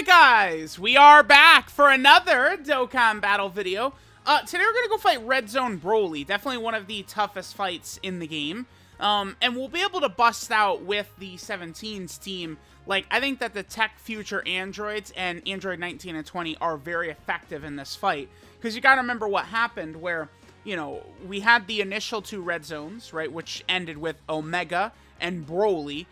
Alright guys, we are back for another Dokkan battle video. Today we're gonna go fight Red Zone Broly, definitely one of the toughest fights in the game. And we'll be able to bust out with the 17's team. Like, I think that the Tech Future Androids and Android 19 and 20 are very effective in this fight. Because you gotta remember what happened where, you know, we had the initial two Red Zones, right, which ended with Omega and Broly.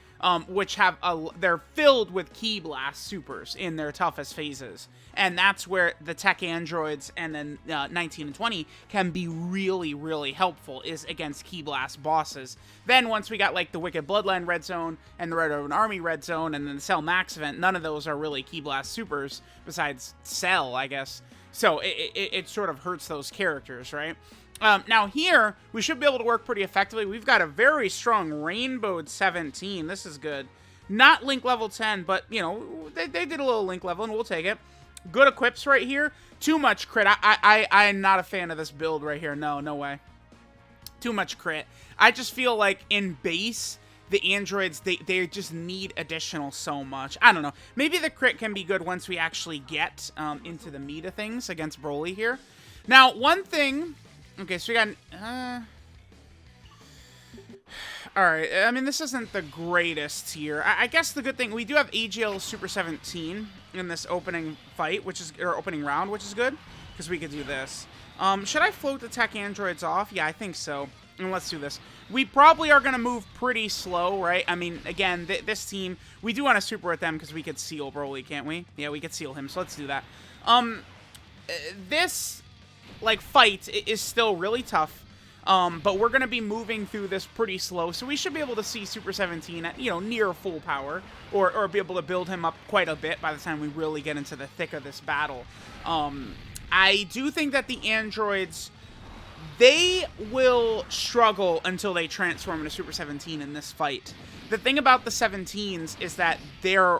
Which have they're filled with Ki Blast supers in their toughest phases, and that's where the Tech Androids and then 19 and 20 can be really helpful, is against Ki Blast bosses. Then once we got like the Wicked Bloodline Red Zone and the Red Oven Army Red Zone and then the Cell Max event, none of those are really Ki Blast supers besides Cell, I guess. So it sort of hurts those characters, right? Now here, we should be able to work pretty effectively. We've got a very strong Rainbowed 17. This is good. Not Link level 10, but, you know, they did a little Link level, and we'll take it. Good equips right here. Too much crit. I'm not a fan of this build right here. No way. Too much crit. I just feel like in base, the androids, they just need additional so much. I don't know. Maybe the crit can be good once we actually get into the meat of things against Broly here. Now, one thing... Okay, so we got... Alright, I mean, this isn't the greatest here. I guess the good thing... We do have AGL Super 17 in this opening fight, which is... Or opening round, which is good. Because we could do this. Should I float the Tech Androids off? Yeah, I think so. And let's do this. We probably are going to move pretty slow, right? I mean, again, this team... We do want to super with them because we could seal Broly, can't we? Yeah, we could seal him, so let's do that. This... like, fight is still really tough, but we're going to be moving through this pretty slow, so we should be able to see Super 17 at, you know, near full power, or be able to build him up quite a bit by the time we really get into the thick of this battle. I do think that the androids, they will struggle until they transform into Super 17 in this fight. The thing about the 17s is that they're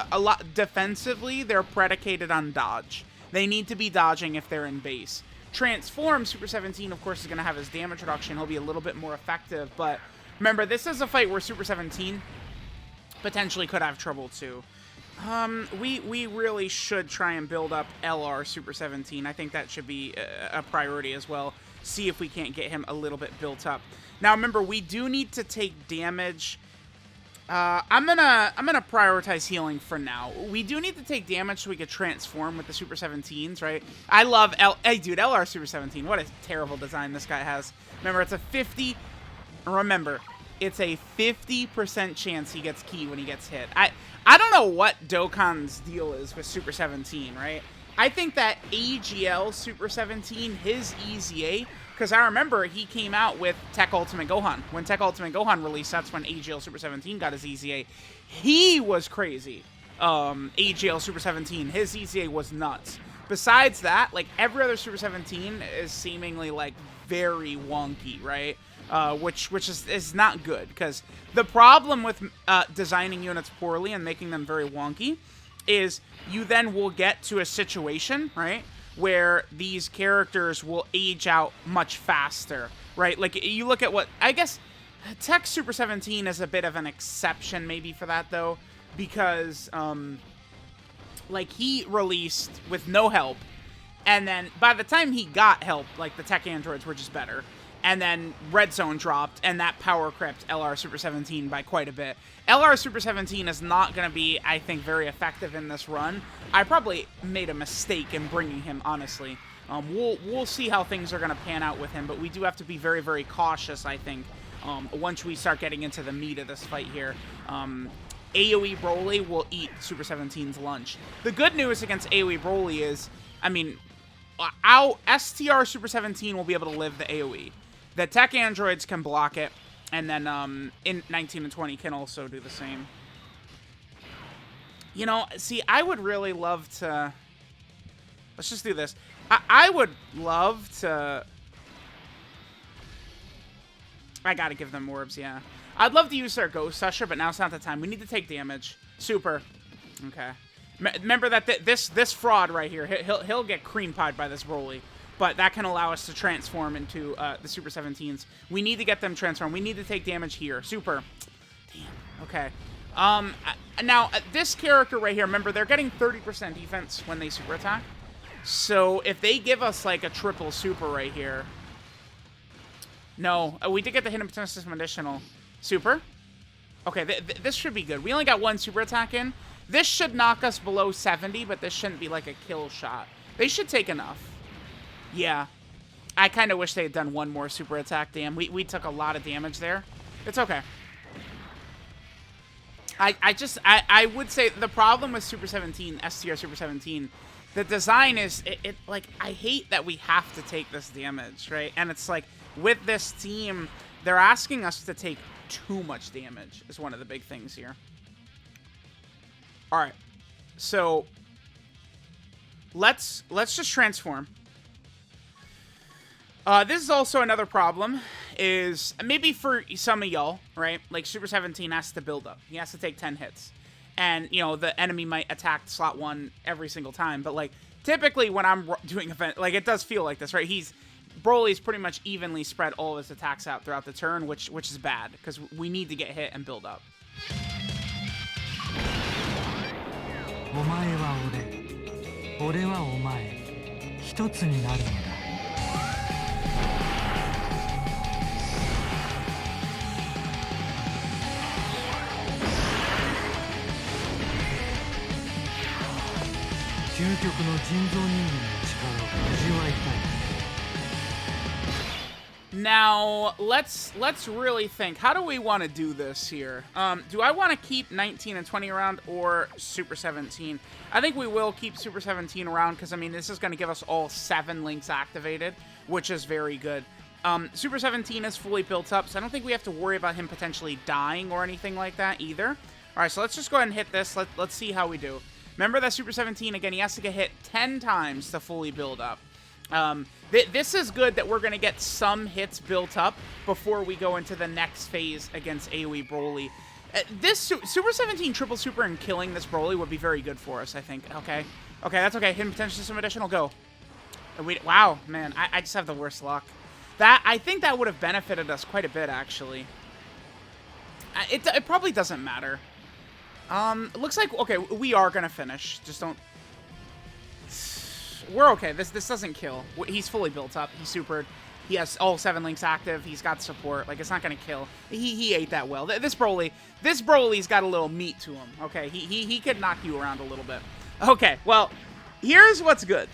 a lot defensively, they're predicated on dodge. They need to be dodging if they're in base. Transform, Super 17, of course, is going to have his damage reduction. He'll be a little bit more effective, but remember, this is a fight where Super 17 potentially could have trouble, too. We really should try and build up LR Super 17. I think that should be a priority as well. See if we can't get him a little bit built up. Now, remember, we do need to take damage... I'm gonna prioritize healing for now. We do need to take damage so we could transform with the Super 17s, right? I love hey, dude, LR Super 17. What a terrible design this guy has. Remember, it's a 50... Remember, it's a 50% chance he gets Ki when he gets hit. I don't know what Dokkan's deal is with Super 17, right? I think that AGL Super 17, his EZA... Because I remember he came out with Tech Ultimate Gohan. When Tech Ultimate Gohan released, that's when AGL Super 17 got his EZA. He was crazy. AGL Super 17, his EZA was nuts. Besides that, like, every other Super 17 is seemingly, like, very wonky, right? Which is not good. Because the problem with designing units poorly and making them very wonky is you then will get to a situation, right, where these characters will age out much faster, right? Like, you look at what... I guess Tech Super 17 is a bit of an exception maybe for that, though, because, like, he released with no help, and then by the time he got help, like, the Tech Androids were just better. And then Red Zone dropped, and that power crept LR Super 17 by quite a bit. LR Super 17 is not going to be, I think, very effective in this run. I probably made a mistake in bringing him, honestly. We'll see how things are going to pan out with him, but we do have to be very cautious, I think, once we start getting into the meat of this fight here. AoE Broly will eat Super 17's lunch. The good news against AoE Broly is, I mean, our STR Super 17 will be able to live the AoE. The Tech Androids can block it, and then in 19 and 20 can also do the same. You know, see, I would really love to... Let's just do this. I would love to... I gotta give them orbs, yeah. I'd love to use their Ghost Usher, but now's not the time. We need to take damage. Super. Okay. Remember that this fraud right here, he'll get cream pied by this Broly. But that can allow us to transform into the Super 17s. We need to get them transformed. We need to take damage here. Super. Damn. Okay. Now, this character right here, remember, they're getting 30% defense when they super attack. So if they give us, like, a triple super right here... No, we did get the hidden potential system additional super. Okay, this should be good. We only got one super attack in. This should knock us below 70, but this shouldn't be, like, a kill shot. They should take enough. Yeah. I kind of wish they had done one more super attack. Damn, we took a lot of damage there. It's okay. I would say the problem with Super 17, STR Super 17, the design is, like, I hate that we have to take this damage, right? And it's like, with this team, they're asking us to take too much damage, is one of the big things here. Alright. So, let's just transform. This is also another problem, is maybe for some of y'all, right? Like, Super 17 has to build up. He has to take 10 hits. And, you know, the enemy might attack slot 1 every single time. But, like, typically when I'm doing event, like, it does feel like this, right? Broly's pretty much evenly spread all of his attacks out throughout the turn, which is bad, because we need to get hit and build up. Now, let's really think. How do we want to do this here? Do I want to keep 19 and 20 around or Super 17? I think we will keep Super 17 around because, I mean, this is going to give us all 7 links activated, which is very good. Super 17 is fully built up, so I don't think we have to worry about him potentially dying or anything like that either. All right, so let's just go ahead and hit this. Let's see how we do. Remember that Super 17, again, he has to get hit 10 times to fully build up. This is good that we're going to get some hits built up before we go into the next phase against AoE Broly. This Super 17 triple super and killing this Broly would be very good for us, I think. Okay. Okay, that's okay. Hidden potential system additional, go. Wow, man, I just have the worst luck. I think that would have benefited us quite a bit, actually. It probably doesn't matter. It looks like, okay, we are going to finish. Just don't... We're okay. This doesn't kill. He's fully built up. He's supered. He has all 7 links active. He's got support. Like, it's not going to kill. He ate that well. This Broly's got a little meat to him. Okay, he could knock you around a little bit. Okay, well, here's what's good.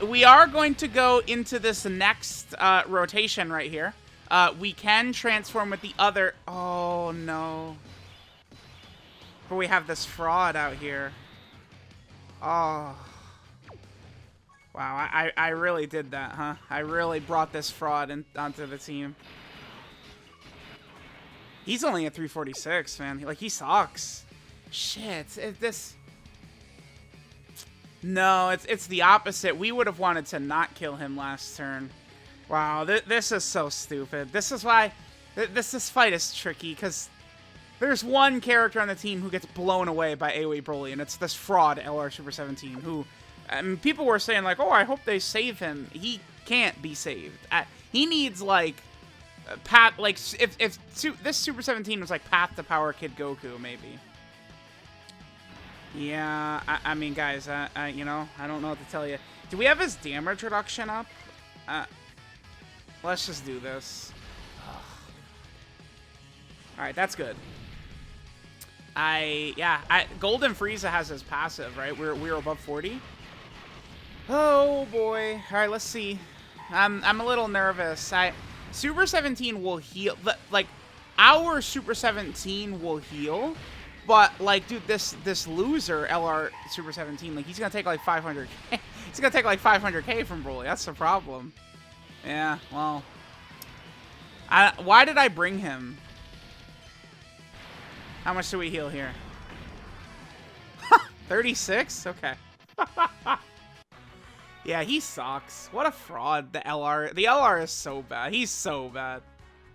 We are going to go into this next rotation right here. We can transform with the other... Oh, no. But we have this fraud out here. Oh... Wow, I really did that, huh? I really brought this fraud onto the team. He's only at 346, man. Like, he sucks. Shit, No, it's the opposite. We would have wanted to not kill him last turn. Wow, this is so stupid. This is why this fight is tricky, because there's one character on the team who gets blown away by AoE Broly, and it's this fraud, LR Super 17, who... I mean, people were saying, like, oh, I hope they save him. He can't be saved. He needs, like, if this Super 17 was, like, Path to Power Kid Goku, maybe. Yeah, I mean, guys, you know, I don't know what to tell you. Do we have his damage reduction up? Let's just do this. Alright, that's good. Golden Frieza has his passive, right? We're above 40. Oh boy. Alright, let's see. I'm a little nervous. Super 17 will heal. Like, our Super 17 will heal. But, like, dude, this loser, LR Super 17, like, he's gonna take, like, 500k. He's gonna take, like, 500k from Broly. That's the problem. Yeah, well. Why did I bring him? How much do we heal here? 36? Okay. Yeah, he sucks. What a fraud, the LR. The LR is so bad. He's so bad.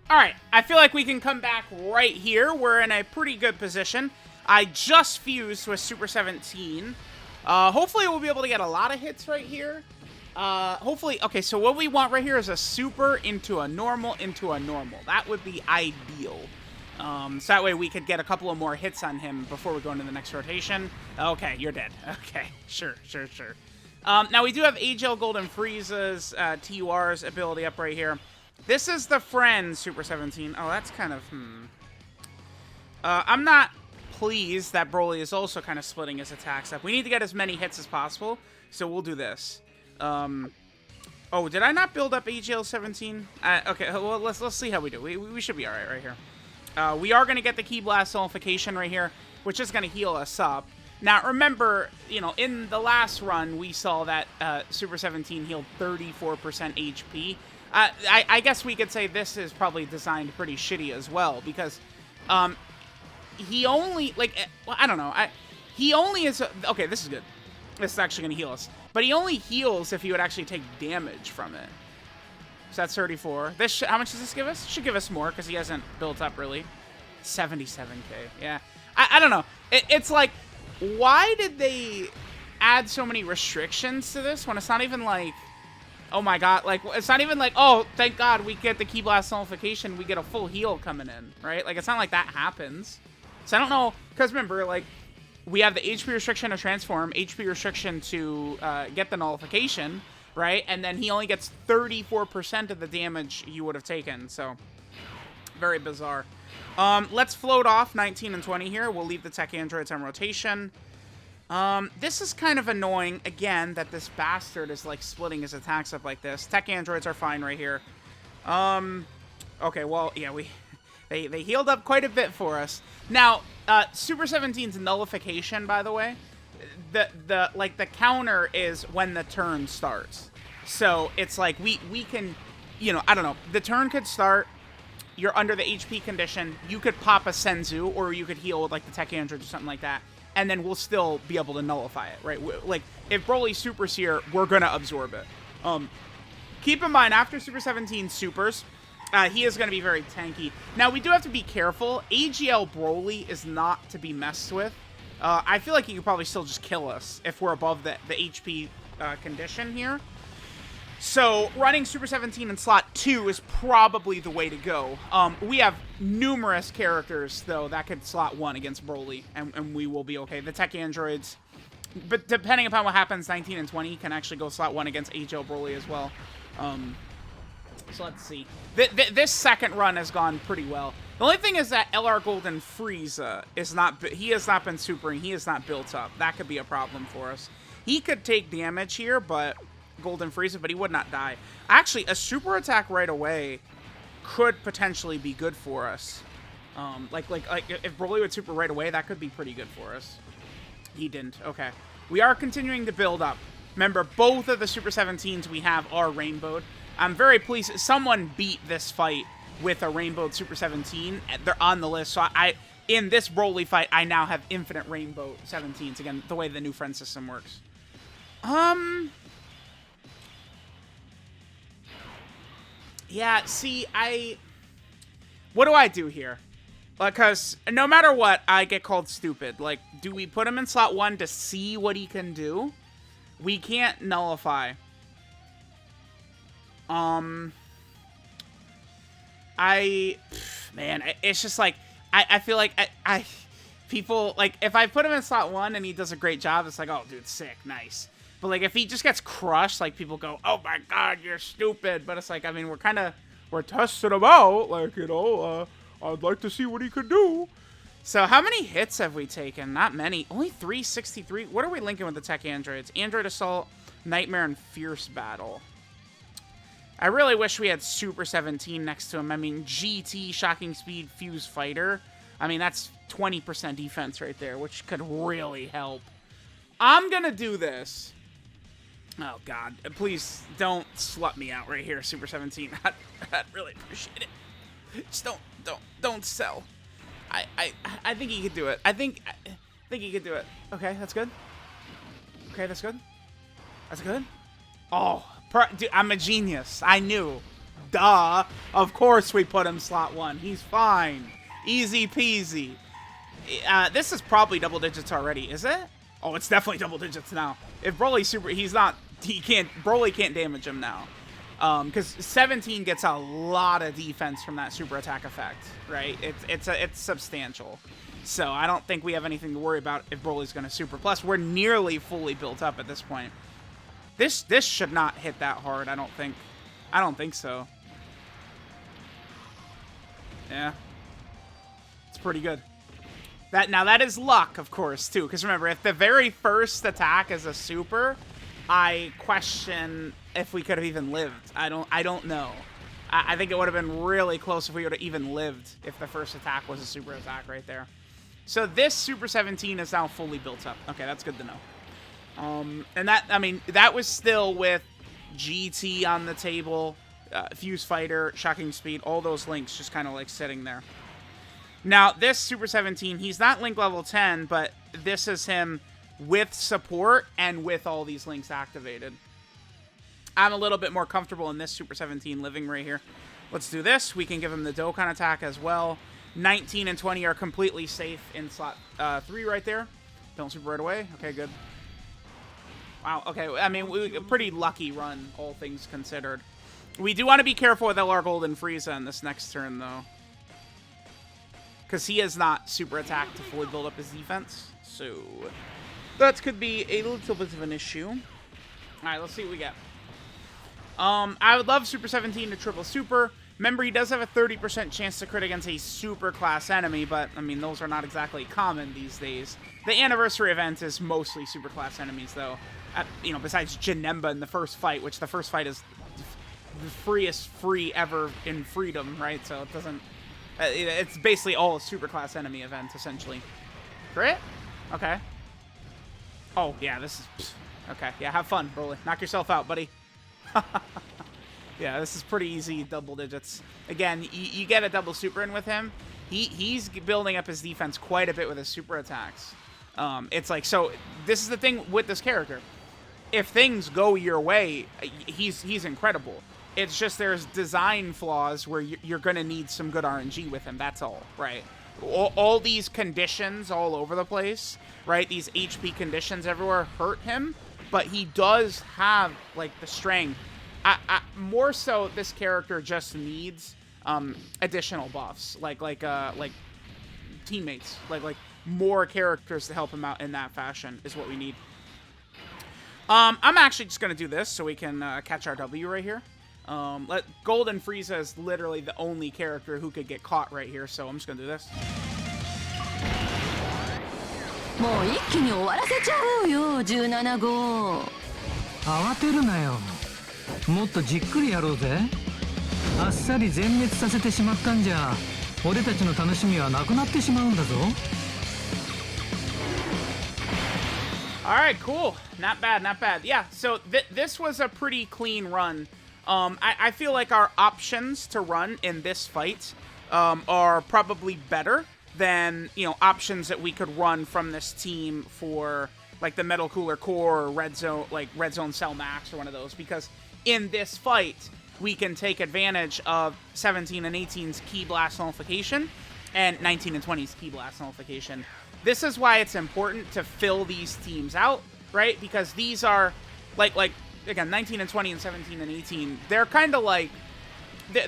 Alright, I feel like we can come back right here. We're in a pretty good position. I just fused with Super 17. Hopefully we'll be able to get a lot of hits right here. Hopefully, okay, so what we want right here is a super into a normal into a normal. That would be ideal. So that way we could get a couple of more hits on him before we go into the next rotation. Okay, you're dead. Okay, sure. Now we do have AGL Golden Frieza's TUR's ability up right here. This is the friend Super 17. Oh, that's kind of, I'm not pleased that BROLY is also kind of splitting his attacks up. We need to get as many hits as possible, so we'll do this. Oh, did I not build up AGL 17? Okay, well, let's see how we do. We should be all right here. We are going to get the Ki Blast nullification right here, which is going to heal us up. Now, remember, you know, in the last run, we saw that Super 17 healed 34% HP. I guess we could say this is probably designed pretty shitty as well, because he only, like, well, I don't know. He only is, okay, this is good. This is actually going to heal us. But he only heals if he would actually take damage from it. So that's 34. How much does this give us? Should give us more, because he hasn't built up, really. 77k. Yeah. I don't know. It's like, why did they add so many restrictions to this when it's not even like, oh my god, like, it's not even like, oh, thank god we get the Ki Blast nullification, we get a full heal coming in, right? Like, it's not like that happens. So I don't know, because remember, like, we have the HP restriction to transform, HP restriction to get the nullification, right? And then he only gets 34% of the damage you would have taken, so very bizarre. Let's float off 19 and 20 here. We'll leave the tech androids on rotation. This is kind of annoying, again, that this bastard is, like, splitting his attacks up like this. Tech androids are fine right here. Okay, well, yeah, they healed up quite a bit for us. Now, Super 17's nullification, by the way, the counter is when the turn starts. So it's like we can, you know, I don't know, the turn could start, you're under the HP condition, you could pop a Senzu, or you could heal with, like, the tech android or something like that, and then we'll still be able to nullify it, right? Like, if BROLY supers here, we're gonna absorb it. Keep in mind, after Super 17 supers, he is going to be very tanky. Now, we do have to be careful. AGL BROLY is not to be messed with. I feel like he could probably still just kill us if we're above the HP condition here. So, running Super 17 in slot 2 is probably the way to go. We have numerous characters, though, that could slot 1 against BROLY, and we will be okay. The tech androids, but depending upon what happens, 19 and 20 can actually go slot 1 against AGL BROLY as well. So let's see. This second run has gone pretty well. The only thing is that LR Golden Frieza is not, he has not been supering, he is not built up. That could be a problem for us. He could take damage here, but Golden Frieza, but he would not die. Actually, a super attack right away could potentially be good for us. Like if BROLY would super right away, that could be pretty good for us. He didn't. Okay. We are continuing to build up. Remember, both of the Super 17s we have are rainbowed. I'm very pleased someone beat this fight with a rainbowed Super 17. They're on the list, so in this BROLY fight, I now have infinite rainbow 17s. Again, the way the new friend system works. Yeah, see, what do I do here? Because no matter what, I get called stupid. Like, do we put him in slot 1 to see what he can do? We can't nullify. Man, it's just like, I feel like people, like, if I put him in slot 1 and he does a great job, it's like, oh, dude, sick, nice. But, like, if he just gets crushed, like, people go, oh my god, you're stupid. But it's like, I mean, we're testing him out, like, you know, I'd like to see what he could do. So, how many hits have we taken? Not many. Only 363. What are we linking with the tech androids? Android Assault, Nightmare, and Fierce Battle. I really wish we had Super 17 next to him. I mean, GT, Shocking Speed, Fuse Fighter. I mean, that's 20% defense right there, which could really help. I'm gonna do this. Oh, God. Please don't slut me out right here, Super 17. I'd really appreciate it. Just don't sell. I think he could do it. I think he could do it. Okay, that's good. Okay, that's good. That's good. Oh, dude, I'm a genius. I knew. Duh. Of course we put him slot 1. He's fine. Easy peasy. This is probably double digits already, is it? Oh, it's definitely double digits now. If BROLY super, BROLY can't damage him now. Because 17 gets a lot of defense from that super attack effect, right? It's substantial. So I don't think we have anything to worry about if Broly's going to super. Plus, we're nearly fully built up at this point. This should not hit that hard, I don't think. I don't think so. Yeah. It's pretty good. Now that is luck, of course, too. Because remember, if the very first attack is a super, I question if we could have even lived. I don't know. I think it would have been really close if we would have even lived if the first attack was a super attack right there. So this Super 17 is now fully built up. Okay, that's good to know. And that, I mean, that was still with GT on the table, Fuse Fighter, Shocking Speed, all those links just kind of like sitting there. Now, this Super 17, he's not link level 10, but this is him with support and with all these links activated. I'm a little bit more comfortable in this Super 17 living right here. Let's do this. We can give him the Dokkan attack as well. 19 and 20 are completely safe in slot 3 right there. Don't super right away. Okay, good. Wow, okay. I mean, a pretty lucky run, all things considered. We do want to be careful with LR Golden Frieza in this next turn, though. Because he has not super attacked to fully build up his defense. So that could be a little bit of an issue. All right, let's see what we get. I would love Super 17 to triple super. Remember, he does have a 30% chance to crit against a super class enemy, but, I mean, those are not exactly common these days. The anniversary event is mostly super class enemies, though. You know, besides Janemba in the first fight, which the first fight is the freest free ever in freedom, right? So it doesn't... it's basically all a super class enemy event, essentially. Crit? Okay. Oh, yeah, this is... Okay, yeah, have fun, Broly. Knock yourself out, buddy. Yeah, this is pretty easy double digits. Again, you get a double super in with him. He's building up his defense quite a bit with his super attacks. It's like, so this is the thing with this character. If things go your way, he's incredible. It's just there's design flaws where you're going to need some good RNG with him. That's all, right? All these conditions all over the place, right? These HP conditions everywhere hurt him, but he does have, like, the strength. More so, this character just needs additional buffs, like teammates, like more characters to help him out in that fashion is what we need. I'm actually just gonna do this so we can catch our W right here. Golden Frieza is literally the only character who could get caught right here, so I'm just gonna do this. もう一気に終わらせちゃおうよ17号。慌てるなよ。もっとじっくりやろうぜ。あっさり全滅させてしまったんじゃ、俺たちの楽しみはなくなってしまうんだぞ。All right, cool. Not bad, not bad. Yeah, so this was a pretty clean run. I feel like our options to run in this fight are probably better than, you know, options that we could run from this team for, like, the Metal Cooler Core or Red Zone Cell Max or one of those, because in this fight, we can take advantage of 17 and 18's Ki Blast Nullification and 19 and 20's Ki Blast Nullification. This is why it's important to fill these teams out, right? Because these are, like again, 19 and 20 and 17 and 18, they're kind of like,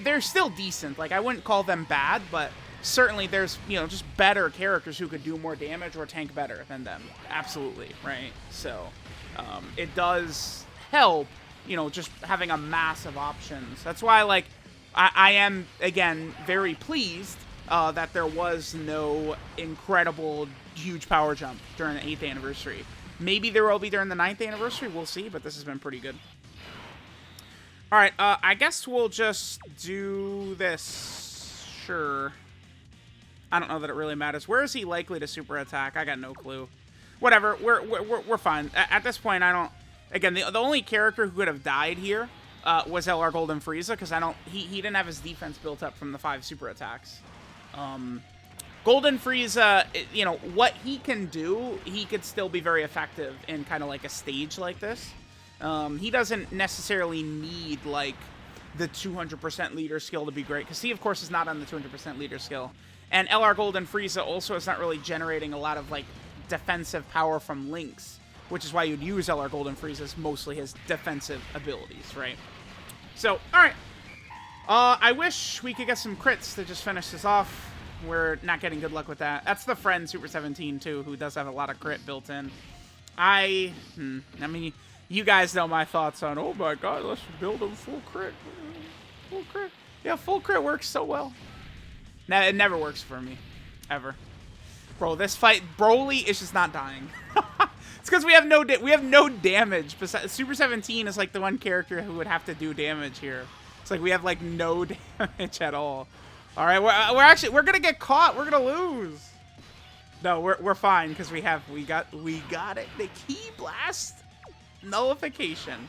they're still decent. Like, I wouldn't call them bad, but certainly there's, you know, just better characters who could do more damage or tank better than them. Absolutely, right? So, it does help, you know, just having a massive options. That's why, like, I am, again, very pleased that there was no incredible, huge power jump during the 8th anniversary. Maybe there will be during the 9th anniversary. We'll see, but this has been pretty good. All right, I guess we'll just do this. Sure. I don't know that it really matters. Where is he likely to super attack? I got no clue. Whatever. We're fine. At this point, I don't... Again, the only character who could have died here was LR Golden Frieza, because he didn't have his defense built up from the 5 super attacks. Golden Frieza, you know, what he can do, he could still be very effective in kind of like a stage like this. He doesn't necessarily need, like, the 200% leader skill to be great, because he, of course, is not on the 200% leader skill. And LR Golden Frieza also is not really generating a lot of, like, defensive power from links, which is why you'd use LR Golden Frieza's mostly his defensive abilities, right? So, all right. I wish we could get some crits to just finish this off. We're not getting good luck with that. That's the friend Super 17 too, who does have a lot of crit built in. I mean, you guys know my thoughts on, oh my god, let's build him full crit. Full crit. Yeah, full crit works so well. Nah, it never works for me. Ever. Bro, this fight, Broly is just not dying. It's because we have no damage. Besides, Super 17 is like the one character who would have to do damage here. It's like we have like no damage at all. All right, we're gonna get caught. We're gonna lose. No, we're fine because we got it. The Ki Blast nullification.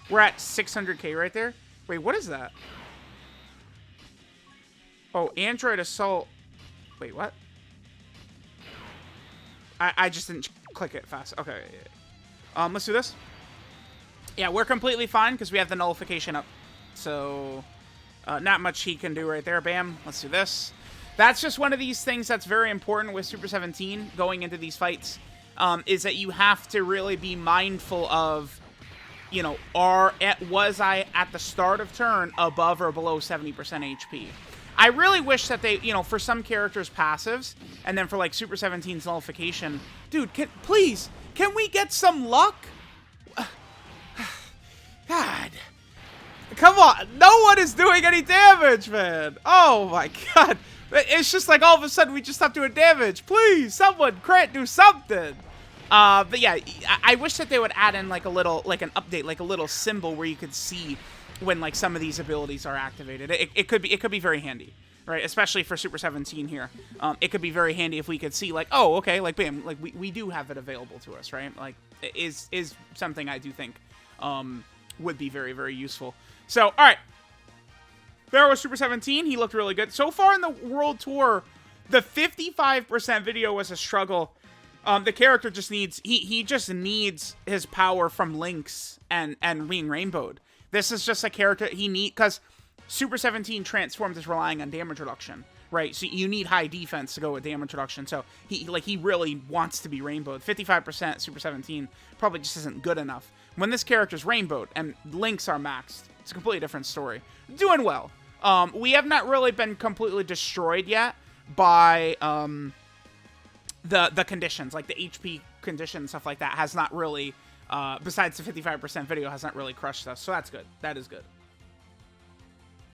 We're at 600k right there. Wait, what is that? Oh, Android Assault. Wait, what? I just didn't click it fast. Okay. Let's do this. Yeah, we're completely fine because we have the nullification up. So, not much he can do right there. Bam. Let's do this. That's just one of these things that's very important with Super 17 going into these fights, is that you have to really be mindful of, you know, was I at the start of turn above or below 70% HP? I really wish that they, you know, for some characters passives, and then for like Super 17's nullification, dude, please, can we get some luck? God. Come on, no one is doing any damage, man. Oh my god. It's just like all of a sudden we just stop doing damage. Please, someone crit, do something. But yeah, I wish that they would add in like a little, like an update, like a little symbol where you could see when like some of these abilities are activated. It could be very handy, right? Especially for Super 17 here. It could be very handy if we could see like, oh, okay, like bam, like we do have it available to us, right? Like it is something I do think would be very, very useful. So, all right. There was Super 17. He looked really good. So far in the World Tour, the 55% video was a struggle. The character just needs, he just needs his power from Lynx and being rainbowed. This is just a character he needs, because Super 17 transformed is relying on damage reduction, right? So you need high defense to go with damage reduction. So he really wants to be rainbowed. 55% Super 17 probably just isn't good enough. When this character's rainbowed and Lynx are maxed, it's a completely different story. Doing well. We have not really been completely destroyed yet by the conditions, like the HP conditions, stuff like that has not really, besides the 55% video, has not really crushed us. So that's good. That is good.